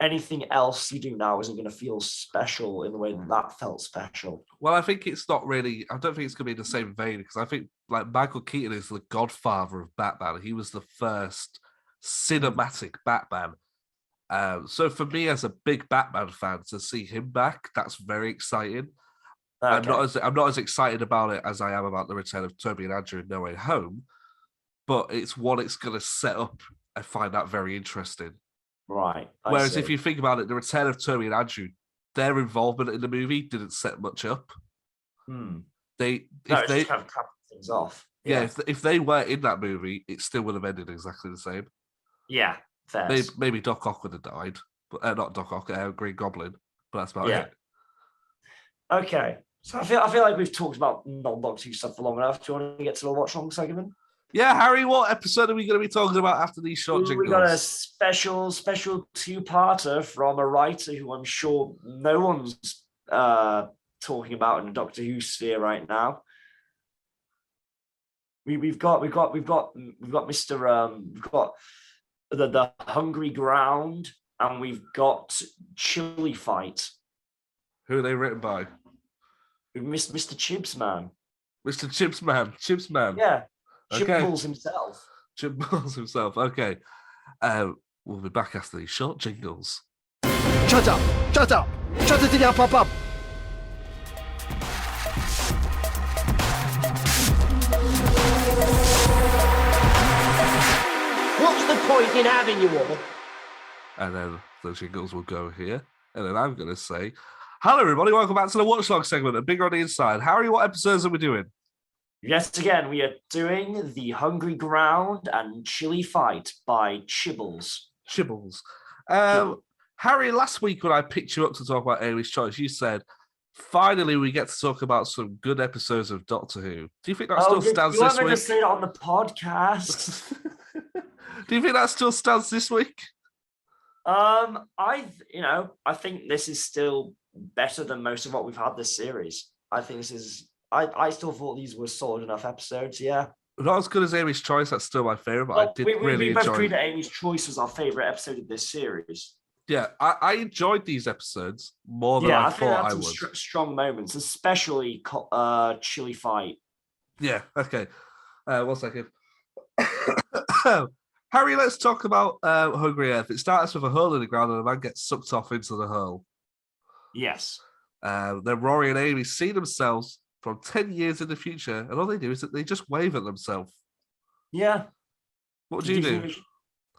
anything else you do now isn't going to feel special in the way that felt special. Well, I think it's not really, I don't think it's going to be in the same vein, because I think Michael Keaton is the godfather of Batman. He was the first cinematic Batman. So for me, as a big Batman fan, to see him back, that's very exciting. Okay. I'm not as excited about it as I am about the return of Toby and Andrew in No Way Home, but it's what it's going to set up. I find that very interesting. Right. Whereas if you think about it, the return of Toby and Andrew, their involvement in the movie didn't set much up. They kind of cut things off. Yeah, if they were in that movie, it still would have ended exactly the same. Yeah, fair. Maybe Doc Ock would have died, but not Doc Ock, Green Goblin. But that's about it. Okay, so I feel like we've talked about non-Doctor Who stuff for long enough. Do you want to get to the watch long segment? Yeah, Harry, what episode are we going to be talking about after these short jingles? We got a special two-parter from a writer who I'm sure no one's talking about in the Doctor Who sphere right now. We've got Mr. We've got the Hungry Ground, and we've got Chili Fight. Who are they written by? Mr. Chibsman. Mr. Chibsman. Yeah. Chibballs himself. Chibballs himself. Okay. We'll be back after these short jingles. Shut up! Shut up! Shut it down, pop up! What's the point in having you all? And then the jingles will go here. And then I'm going to say, hello, everybody. Welcome back to the Watchlog segment of Big on the Inside. Harry, what episodes are we doing? Yes, again, we are doing The Hungry Ground and Chili Fight by Chibballs. Harry, last week when I picked you up to talk about Amy's Choice, you said, finally we get to talk about some good episodes of Doctor Who. Do you think that still stands this week? You want me to say it on the podcast? Do you think that still stands this week? I think this is still better than most of what we've had this series. I think this is... I still thought these were solid enough episodes, yeah. Not as good as Amy's Choice, that's still my favourite, but I did really enjoy it. We both agreed that Amy's Choice was our favourite episode of this series. Yeah, I enjoyed these episodes more than I thought I would. Strong moments, especially Chili Fight. Yeah, okay. 1 second. Harry, let's talk about Hungry Earth. It starts with a hole in the ground and a man gets sucked off into the hole. Yes. Then Rory and Amy see themselves from 10 years in the future, and all they do is that they just wave at themselves. Yeah. What do you do?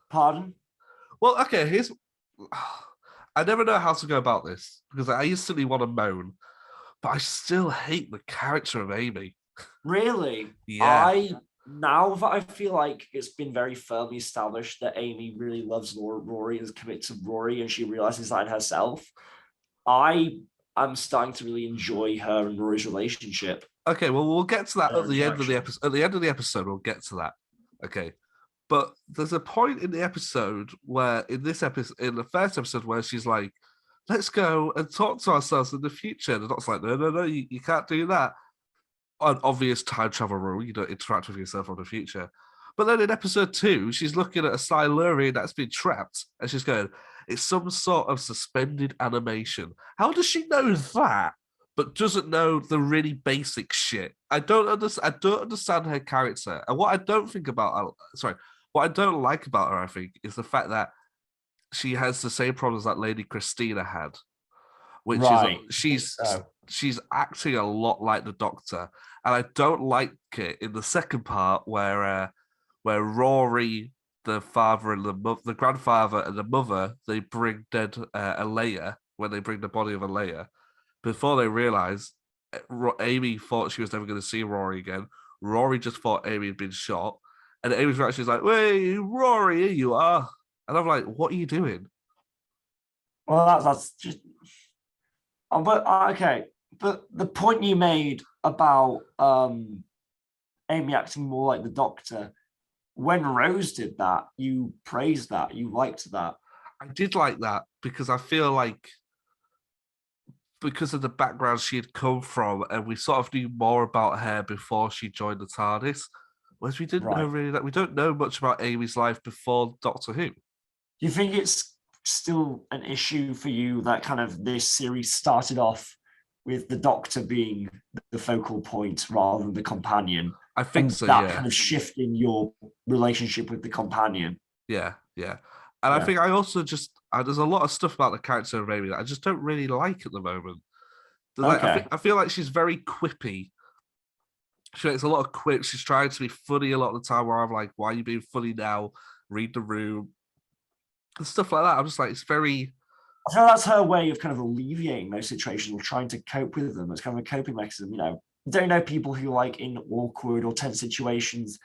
Pardon? Well, okay, I never know how to go about this, because I instantly want to moan, but I still hate the character of Amy. Really? Yeah. Now that I feel like it's been very firmly established that Amy really loves Rory and is committed to Rory, and she realizes that in herself, I'm starting to really enjoy her and Rory's relationship. Okay, well, we'll get to that at the end of the episode. At the end of the episode, we'll get to that. Okay, but there's a point in the episode where, in the first episode, where she's like, "Let's go and talk to ourselves in the future." And the doctor's like, "No, you can't do that." an obvious time travel rule. You don't interact with yourself from the future. But then in episode 2, she's looking at a Silurian that's been trapped, and she's going, "It's some sort of suspended animation." How does she know that, but doesn't know the really basic shit? I don't understand her character, and what I don't like about her, I think, is the fact that she has the same problems that Lady Christina had, which is she's acting a lot like the Doctor, and I don't like it in the second part where Rory, the father and the grandfather and the mother, they bring dead Alea when they bring the body of Alea. Before they realize, Amy thought she was never going to see Rory again. Rory just thought Amy had been shot, and Amy's reaction is like, "Wait, Rory, here you are." And I'm like, "What are you doing?" Well, that's just. But okay, but the point you made about Amy acting more like the Doctor. When Rose did that, you praised that, you liked that. I did like that because I feel like because of the background she had come from, and we sort of knew more about her before she joined the TARDIS, whereas we didn't know really that we don't know much about Amy's life before Doctor Who. Do you think it's still an issue for you that kind of this series started off with the Doctor being the focal point rather than the companion? I think so, that kind of shifting your relationship with the companion. Yeah. And I think I also just there's a lot of stuff about the character of Amy that I just don't really like at the moment. I feel like she's very quippy. She makes a lot of quips. She's trying to be funny a lot of the time where I'm like, "Why are you being funny now? Read the room." And stuff like that. I'm just like, it's very... I feel that's her way of kind of alleviating those situations or trying to cope with them. It's kind of a coping mechanism, you know. Don't know people who like in awkward or tense situations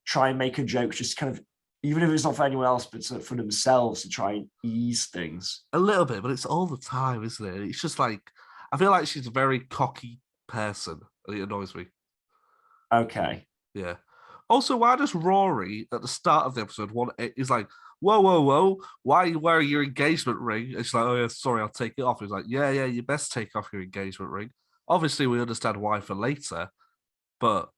try and make a joke, just kind of, even if it's not for anyone else, but for themselves to try and ease things. A little bit, but it's all the time, isn't it? It's just like, I feel like she's a very cocky person. It annoys me. Okay. Yeah. Also, why does Rory at the start of the episode is like, whoa, why are you wearing your engagement ring? It's like, "Oh yeah, sorry, I'll take it off." He's like, yeah, you best take off your engagement ring. Obviously, we understand why for later, but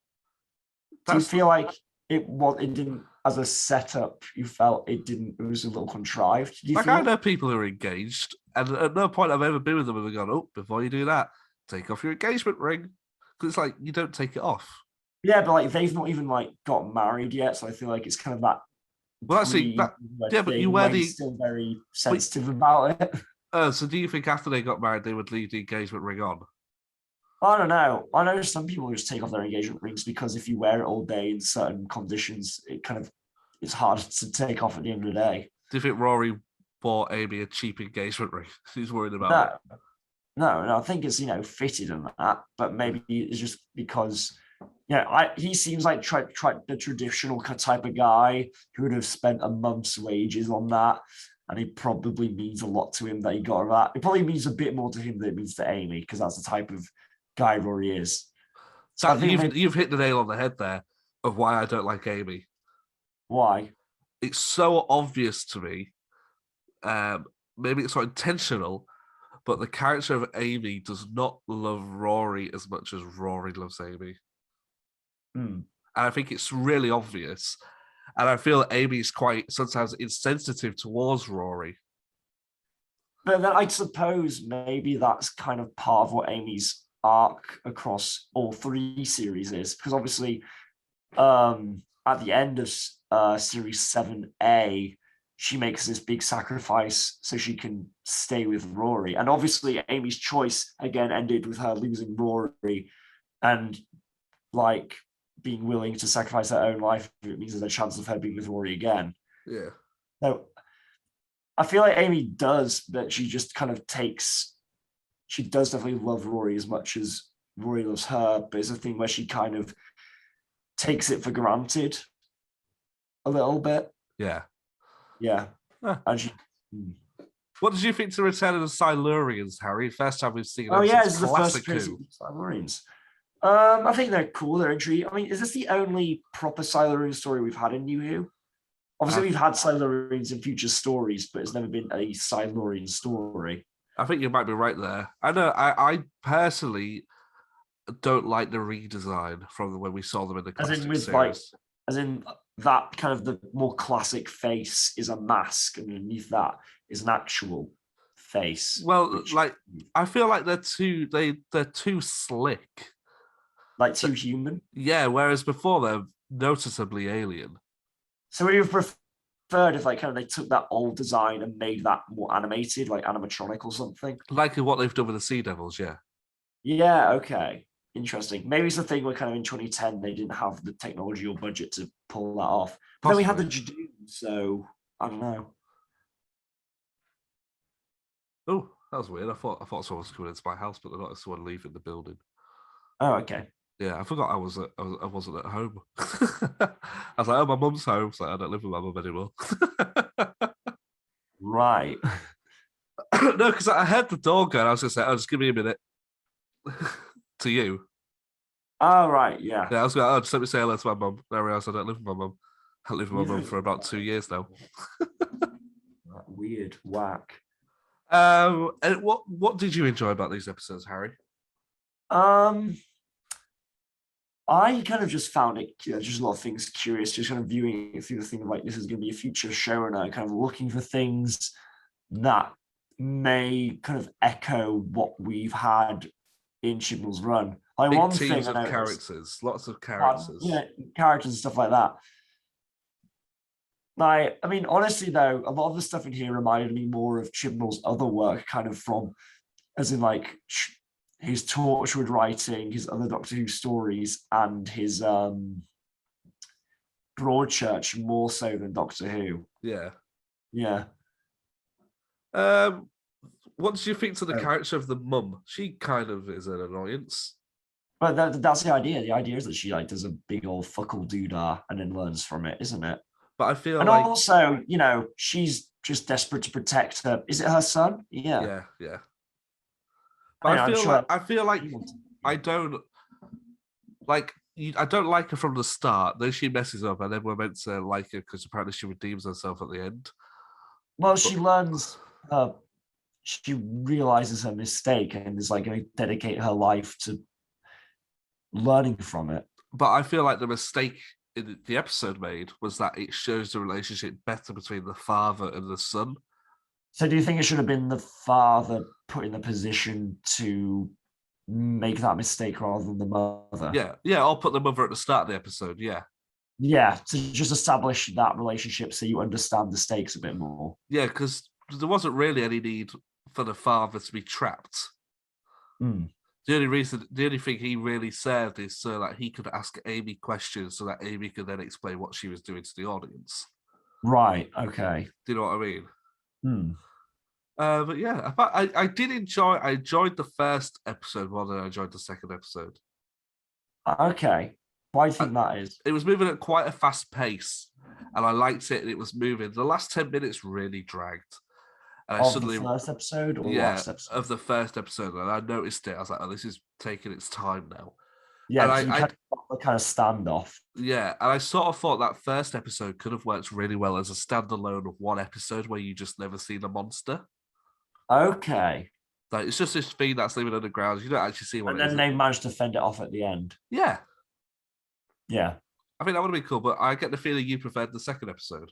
do you feel like it didn't, as a setup, you felt it was a little contrived? I know people who are engaged, and at no point I've ever been with them and they've gone, "Oh, before you do that, take off your engagement ring," because it's like you don't take it off. Yeah, but like they've not even like got married yet, so I feel like it's kind of that. Well, actually, but you wear still very sensitive about it. So do you think after they got married they would leave the engagement ring on? I don't know. I know some people just take off their engagement rings because if you wear it all day in certain conditions, it's hard to take off at the end of the day. Do you think Rory bought Amy a cheap engagement ring? He's worried about it. No, I think it's fitted and that, but maybe it's just because he seems like the traditional type of guy who would have spent a month's wages on that, and it probably means a lot to him that he got that. It probably means a bit more to him than it means to Amy, because that's the type of guy Rory is. So you've hit the nail on the head there of why I don't like Amy. Why? It's so obvious to me. Maybe it's not intentional, but the character of Amy does not love Rory as much as Rory loves Amy. And I think it's really obvious. And I feel Amy's quite sometimes insensitive towards Rory. But then I suppose maybe that's kind of part of what Amy's arc across all three series is, because obviously at the end of series 7A, she makes this big sacrifice so she can stay with Rory. And obviously Amy's choice again ended with her losing Rory and like being willing to sacrifice her own life. It means there's a chance of her being with Rory again. Yeah. So I feel like Amy does, but she just kind of she does definitely love Rory as much as Rory loves her, but it's a thing where she kind of takes it for granted a little bit. Yeah. Yeah. Huh. And what did you think to Return of the Silurians, Harry? First time we've seen them. Oh yeah, this is the first appearance of the Silurians. I think they're cool, they're intriguing. I mean, is this the only proper Silurian story we've had in New Who? Obviously, we've had Silurians in future stories, but it's never been a Silurian story. I think you might be right there. I know. I personally, don't like the redesign from when we saw them in the As in classic with series. as in that kind of the more classic face is a mask, and underneath that is an actual face. Well, I feel like they're too slick. Like too human. Yeah, whereas before they're noticeably alien. So would you have preferred if like kind of they took that old design and made that more animated, like animatronic or something? Like what they've done with the Sea Devils, yeah. Yeah, okay. Interesting. Maybe it's the thing where kind of in 2010 they didn't have the technology or budget to pull that off. But then we had the Jadoon, so I don't know. Oh, that was weird. I thought someone was coming into my house, but they're not. Someone leaving the building. Oh, okay. Yeah, I forgot I wasn't at home. I was like, oh, my mum's home. So I don't live with my mum anymore. Right. No, because I heard the door go and I was going to say, oh, just give me a minute. To you. Oh, right, yeah. Yeah, I was going, oh, just let me say hello to my mum. I realised I don't live with my mum. I live with my mum for about 2 years now. Weird, whack. And what did you enjoy about these episodes, Harry? I kind of just found it, just a lot of things curious, just kind of viewing it through the thing of like, this is going to be a future showrunner, kind of looking for things that may kind of echo what we've had in Chibnall's run. Like Big one teams thing of I noticed, characters, lots of characters. yeah, characters and stuff like that. Like, I mean, honestly though, a lot of the stuff in here reminded me more of Chibnall's other work, kind of from, as in like his Torchwood writing, his other Doctor Who stories, and his Broadchurch more so than Doctor Who. Yeah. Yeah. What did you think to the character of the mum? She kind of is an annoyance. But that's the idea. The idea is that she like does a big old fuckle doodah and then learns from it, isn't it? But I feel and like also, you know, she's just desperate to protect her. Is it her son? Yeah. Yeah. But I feel like I don't like I don't like her from the start. Then she messes up, and then we're meant to like her because apparently she redeems herself at the end. Well, she learns. She realizes her mistake and is like going to dedicate her life to learning from it. But I feel like the mistake in the episode made was that it shows the relationship better between the father and the son. So do you think it should have been the father put in the position to make that mistake rather than the mother? Yeah, I'll put the mother at the start of the episode, yeah. Yeah, to just establish that relationship so you understand the stakes a bit more. Yeah, because there wasn't really any need for the father to be trapped. Mm. The only thing he really served is so that he could ask Amy questions so that Amy could then explain what she was doing to the audience. Right, okay. Do you know what I mean? Hmm. But yeah, I enjoyed the first episode more than I enjoyed the second episode. Okay. Why do you think that is? It was moving at quite a fast pace, and I liked it, and it was moving. The last 10 minutes really dragged. And Of the first episode or last episode? Of the first episode. And I noticed it. I was like, oh, this is taking its time now. Yeah, and I kind of standoff. Yeah, and I sort of thought that first episode could have worked really well as a standalone of one episode where you just never see the monster. Okay. Like, it's just this thing that's living underground. You don't actually see what and it is. And then they managed to fend it off at the end. Yeah. Yeah. I think that would have been cool, but I get the feeling you preferred the second episode.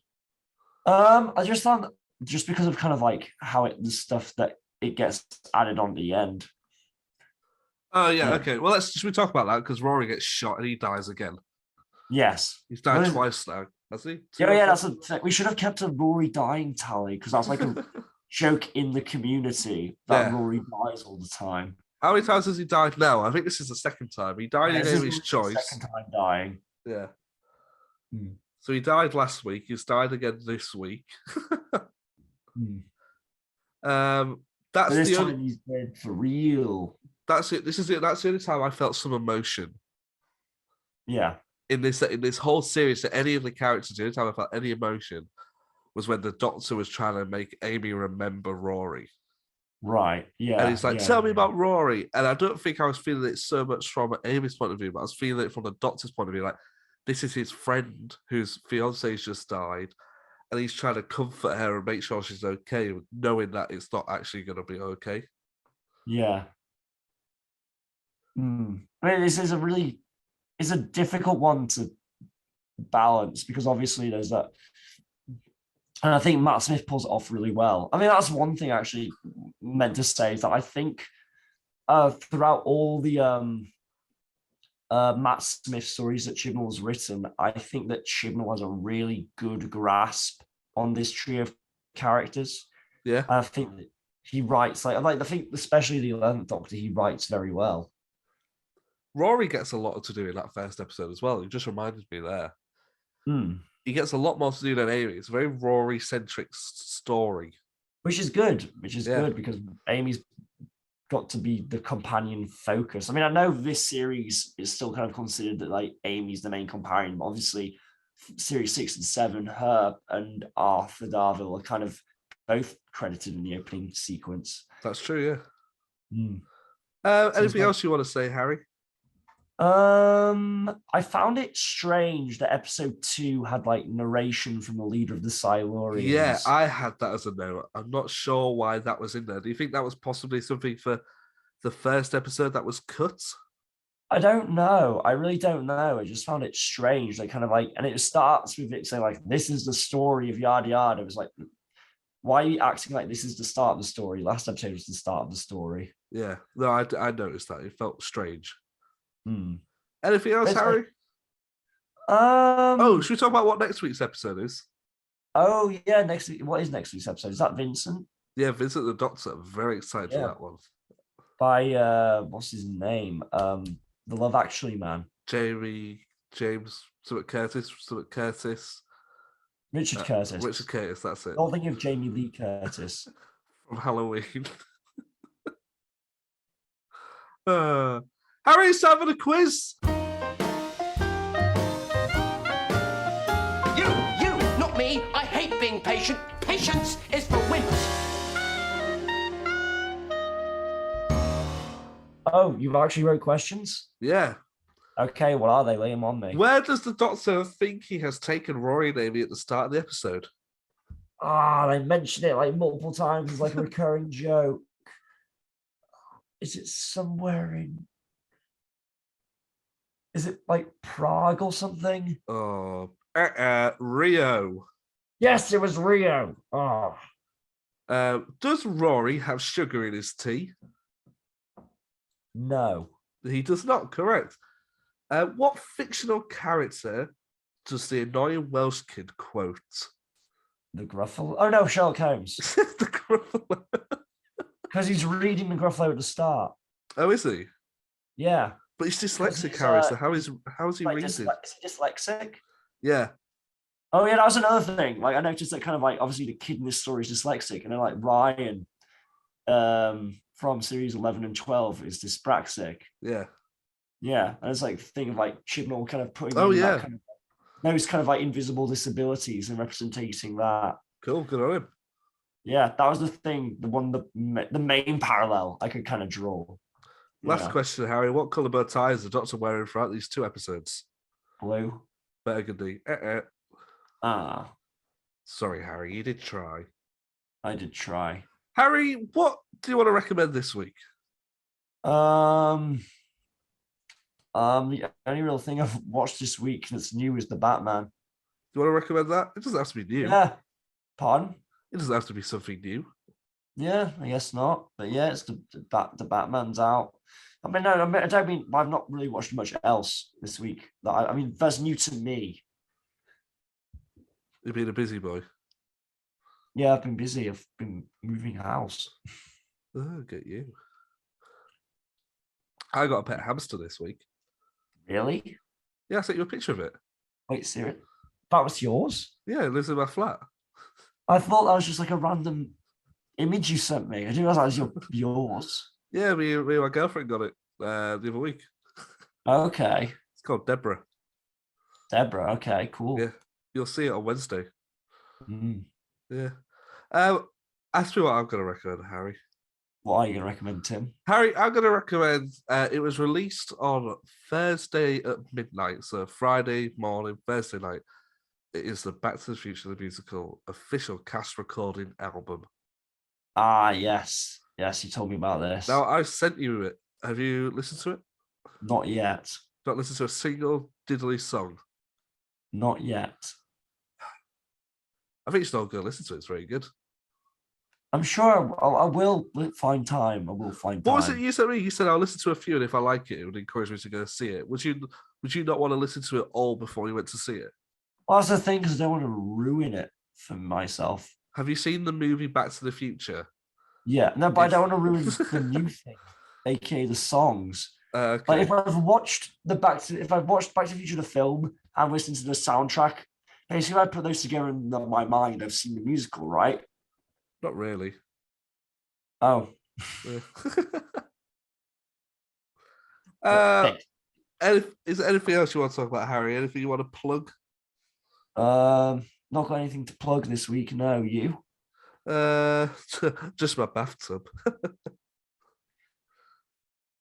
I just found, just because of kind of like how the stuff that it gets added on at the end. Oh, yeah, okay. Well, should we talk about that? Because Rory gets shot and he dies again. Yes. He's died twice now, has he? Yeah, that's a thing. We should have kept a Rory dying tally, because that's like a joke in the community that Rory dies all the time. How many times has he died now? I think this is the second time. He died in Amy's choice. Second time dying. Yeah. So he died last week. He's died again this week. That's this the time only. He's dead for real. That's it. This is it. That's the only time I felt some emotion. Yeah. In this whole series, to any of the characters, the only time I felt any emotion was when the Doctor was trying to make Amy remember Rory. Right. Yeah. And he's like, tell me about Rory. And I don't think I was feeling it so much from Amy's point of view, but I was feeling it from the Doctor's point of view. Like, this is his friend whose fiance's just died, and he's trying to comfort her and make sure she's okay, knowing that it's not actually going to be okay. Yeah. I mean, this is it's a difficult one to balance because obviously there's that, and I think Matt Smith pulls it off really well. I mean, that's one thing I actually meant to say is that I think throughout all the Matt Smith stories that Chibnall has written, I think that Chibnall has a really good grasp on this trio of characters. Yeah, I think that he writes I think especially the 11th Doctor, he writes very well. Rory gets a lot to do in that first episode as well. He just reminded me there. He gets a lot more to do than Amy. It's a very Rory-centric story. Which is good because Amy's got to be the companion focus. I mean, I know this series is still kind of considered that like Amy's the main companion, but obviously series 6 and 7, her and Arthur Darvill are kind of both credited in the opening sequence. That's true, yeah. So anything else you want to say, Harry? I found it strange that episode 2 had like narration from the leader of the Silurians. Yeah, I had that as a note. I'm not sure why that was in there. Do you think that was possibly something for the first episode that was cut? I don't know. I really don't know. I just found it strange. Like kind of like, and it starts with it saying like, "This is the story of yada yada." It was like, why are you acting like this is the start of the story? Last episode was the start of the story. Yeah, no, I noticed that. It felt strange. Anything else, Harry? Should we talk about what next week's episode is? Oh yeah, next week. What is next week's episode? Is that Vincent? Yeah, Vincent the Doctor. I'm very excited for that one. By what's his name? The Love Actually man. James Curtis. Richard Curtis. Richard Curtis, that's it. Don't think of Jamie Lee Curtis. From Halloween. Harry's having a quiz. You, not me. I hate being patient. Patience is for wimps. Oh, you've actually wrote questions? Yeah. Okay, what are they? Lay them on me. Where does the Doctor think he has taken Rory and Amy at the start of the episode? They mentioned it like multiple times as like a recurring joke. Is it somewhere in... Is it like Prague or something? Oh, Rio. Yes, it was Rio. Oh. Does Rory have sugar in his tea? No. He does not, correct. What fictional character does the annoying Welsh kid quote? The Gruffalo? Oh no, Sherlock Holmes. The Gruffalo. Because he's reading the Gruffalo at the start. Oh, is he? Yeah. But he's dyslexic, Harry, so how is he reading? Is he dyslexic? Yeah. Oh yeah, that was another thing. Like I noticed that kind of like obviously the kid in this story is dyslexic, and then like Ryan from series 11 and 12 is dyspraxic. Yeah. Yeah. And it's like the thing of like Chibnall kind of putting that kind of, those kind of like invisible disabilities and representing that. Cool, good on him. Yeah, that was the thing, the main parallel I could kind of draw. Last question, Harry. What colour bow tie is the Doctor wearing throughout these 2 episodes? Blue. Burgundy. Sorry, Harry. You did try. I did try. Harry, what do you want to recommend this week? The only real thing I've watched this week that's new is The Batman. Do you want to recommend that? It doesn't have to be new. Yeah. Pardon? It doesn't have to be something new. Yeah, I guess not. But yeah, it's the Batman's out. I mean, no, I don't mean I've not really watched much else this week. I mean, that's new to me. You've been a busy boy. Yeah, I've been busy. I've been moving house. Oh, get you. I got a pet hamster this week. Really? Yeah, I sent you a picture of it. Wait, serious? That was yours? Yeah, it lives in my flat. I thought that was just like a random image you sent me. I didn't realize that was yours. Yeah, me and my girlfriend got it the other week. Okay. It's called Deborah. Deborah, okay, cool. Yeah, you'll see it on Wednesday. Yeah. Ask me what I'm going to recommend, Harry. What are you going to recommend, Tim? Harry, I'm going to recommend, it was released on Thursday at midnight, so Friday morning, Thursday night. It is the Back to the Future, the musical, official cast recording album. Ah, yes. Yes, you told me about this. Now, I sent you it. Have you listened to it? Not yet. Don't listen to a single diddly song. Not yet. I think you should all go listen to it. It's very good. I'm sure I will find time. I will find time. What was it you said to me? You said I'll listen to a few, and if I like it, it would encourage me to go see it. Would you not want to listen to it all before you went to see it? Well, that's the thing, because I don't want to ruin it for myself. Have you seen the movie Back to the Future? Yeah, no, but I don't want to ruin the new thing, aka the songs. Okay. Like if I've watched Back to the Future the film and listened to the soundtrack, basically I put those together in my mind. I've seen the musical, right? Not really. Oh. Is there anything else you want to talk about, Harry? Anything you want to plug? Not got anything to plug this week. No, you? Just my bathtub.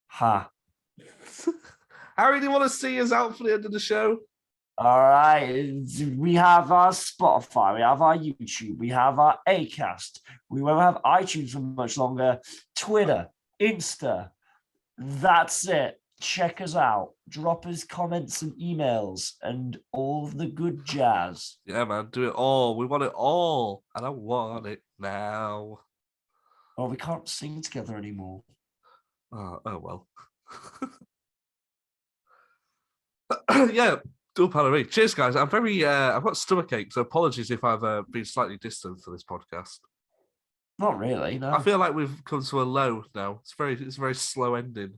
Ha. Harry, do you want to see us out for the end of the show? All right. We have our Spotify, we have our YouTube, we have our Acast, we won't have iTunes for much longer, Twitter, Insta. That's it. Check us out. Drop us comments and emails and all the good jazz. Yeah, man, do it all. We want it all. And I want it now. Oh, we can't sing together anymore. Oh well. Yeah, do Pallery. Cheers, guys. I'm very I've got stomachache, so apologies if I've been slightly distant for this podcast. Not really, no. I feel like we've come to a low now. It's a very slow ending.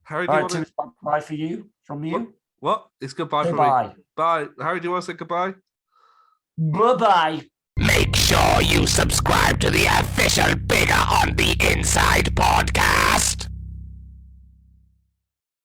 Harry, do you want to... Bye for you, from you? What? It's goodbye from me. Bye. Harry, do you want to say goodbye? Bye-bye. Make sure you subscribe to the official Bigger on the Inside podcast.